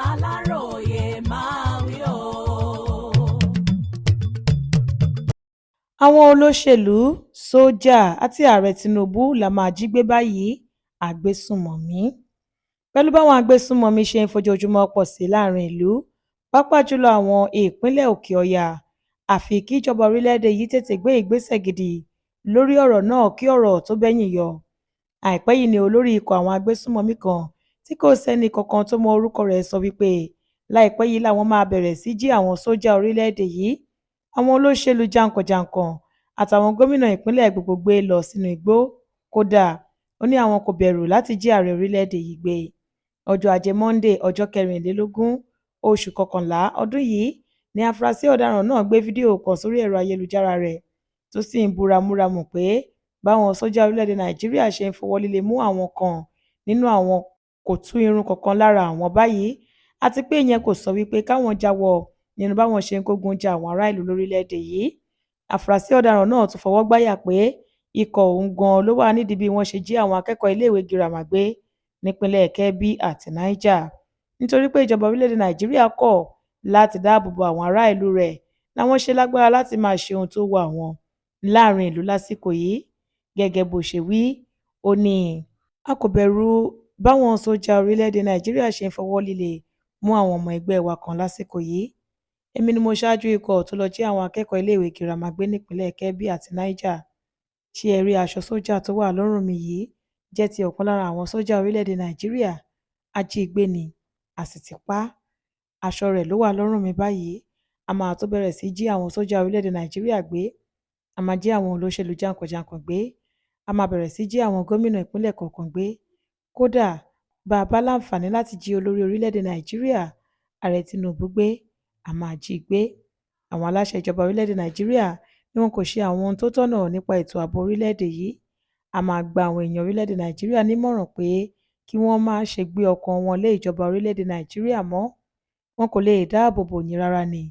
Aláròyé máa wí o. Àwọn olóṣèlú, sójà àti ààrẹ Tinubu la máa jí gbé báyìí agbésùnmọ̀mí. Pẹ̀lú báwọn agbésùnmọ̀mí ṣe ń fojoojúmọ́ pọ̀ sí láàrin ìlú, pàápàá jùlọ àwọn ìpínlẹ̀ Òkè Ọya, àfi kí ìjọba orílẹ̀-èdè yìí tètè gbé ìgbésẹ̀ gidi lórí ọ̀rọ̀ náà kí ọ̀rọ̀ tó bẹ́yìn yọ. Àìpẹ́ yìí ni olórí ikọ̀ àwọn agbésùnmọ̀mí kan tí kò sẹ́ni kankan tó mọ orúkọ rẹ̀ sọ wípé láìpẹ́ yìí làwọn máa bẹ̀rẹ̀ sí jí àwọn sójà orílẹ̀-èdè yìí, àwọn olóṣèlú jàǹkànjàǹkàn àtàwọn gómìnà ìpínlẹ̀ gbogbo gbé lọ sínú igbó. Kódà ó ní àwọn kò bẹ̀rù láti jí ààrẹ orílẹ̀-èdè yìí gbé. Ọjọ́ Ajé Monde ọjọ́ 24 oṣù kọkànlá ọdún yìí ni afurasí ọ̀daràn náà gbé fídíò kan sórí ẹ̀rọ ayélujára rẹ̀ tó sì ń bú ramúramù pé báwọn sójà orílẹ̀-èdè Nàìjíríà ṣe ń fọwọ́ líle mú àwọn kan nínú àwọn kò tú irun kankan lára àwọn báyìí, àti pé ìyẹn kò sọ wípé káwọn jáwọ́ nínú báwọn ṣe ń kógun ja àwọn ará ìlú lórílẹ̀-èdè yìí. Afurasí ọ̀daràn náà tún fọwọ́ gbáyà pé ikọ̀ òun gan ló wà nídìí bí wọ́n ṣe jí àwọn akẹ́kọ̀ọ́ iléèwé girama gbé nípínlẹ̀ Kebbi àti Niger. Nítorí pé ìjọba orílẹ̀-èdè Nàìjíríà kọ̀ láti dáàbò bo àwọn ará ìlú rẹ̀ làwọn ṣe lágbára láti máa ṣe ohun tó wù àwọn láàrin ìlú lásìkò yìí. Gẹ́gẹ́ bó ṣe wí, ó ní a kò bẹ̀rù báwọn sójà orílẹ̀-èdè Nàìjíríà ṣe ń fọwọ́ líle mú àwọn ọmọ ẹgbẹ́ wa kan lásìkò yìí. Èmi ni mo ṣáájú ikọ̀ tó lọ jí àwọn akẹ́kọ̀ọ́ iléèwé girama gbé nípínlẹ̀ Kebbi àti Niger. Ṣé ẹ rí aṣọ sójà tó wà lọ́rùn mi yìí jẹ́ ti ọ̀kan lára àwọn sójà orílẹ̀-èdè Nàìjíríà. Ajígbé ni, a sì ti pa á. Aṣọ rẹ̀ ló wà lọ́rùn mi báyìí. A máa tó bẹ̀rẹ̀ sí jí àwọn sójà orílẹ̀-èdè Nàìjíríà gbé. A máa jí àwọn olóṣèlú jàǹkànjàǹkàn gbé. A máa bẹ̀rẹ̀ sí jí àwọn gómìnà ìpínlẹ̀ kọ̀ọ̀kan gbé. Kódà bá a bá láǹfààní láti jí olórí orílẹ̀-èdè Nàìjíríà, ààrẹ Tinubu gbé, a máa jí gbé. Àwọn aláṣẹ ìjọba orílẹ̀-èdè Nàìjíríà ni wọn kò ṣe àwọn ohun tó tọ̀nà nípa ètò ààbò orílẹ̀-èdè yìí. A máa gba àwọn èèyàn orílẹ̀-èdè Nàìjíríà nímọ̀ràn pé kí wọ́n má ṣe gbé ọkàn wọn lé ìjọba orílẹ̀-èdè Nàìjíríà mọ́. Wọn kò lè dáàbò bò yín rárá ni.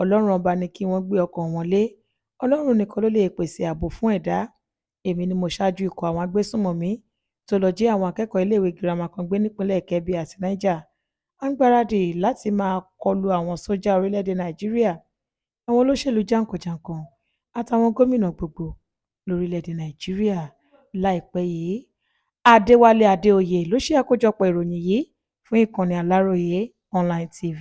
Ọlọ́run ọba ni kí wọ́n gbé ọkàn wọn lé. Ọlọ́run nìkan ló lè pèsè ààbò fún ẹ̀dá. Èmi ni mo ṣáájú ikọ̀ àwọn agbésùnmọ̀mí tó lọ jí àwọn akẹ́kọ̀ọ́ iléèwé girama kan gbé nípínlẹ̀ Kebbi àti Niger. À ń gbáradì láti máa kọlu àwọn sójà orílẹ̀-èdè Nàìjíríà, àwọn olóṣèlú jàǹkànjàǹkàn àtàwọn gómìnà gbogbo lórílẹ̀-èdè Nàìjíríà láìpẹ́ yìí. Adéwálé Adéoyè ló ṣe àkójọpọ̀ ìròyìn yìí fún ìkànnì Aláròyé Online TV.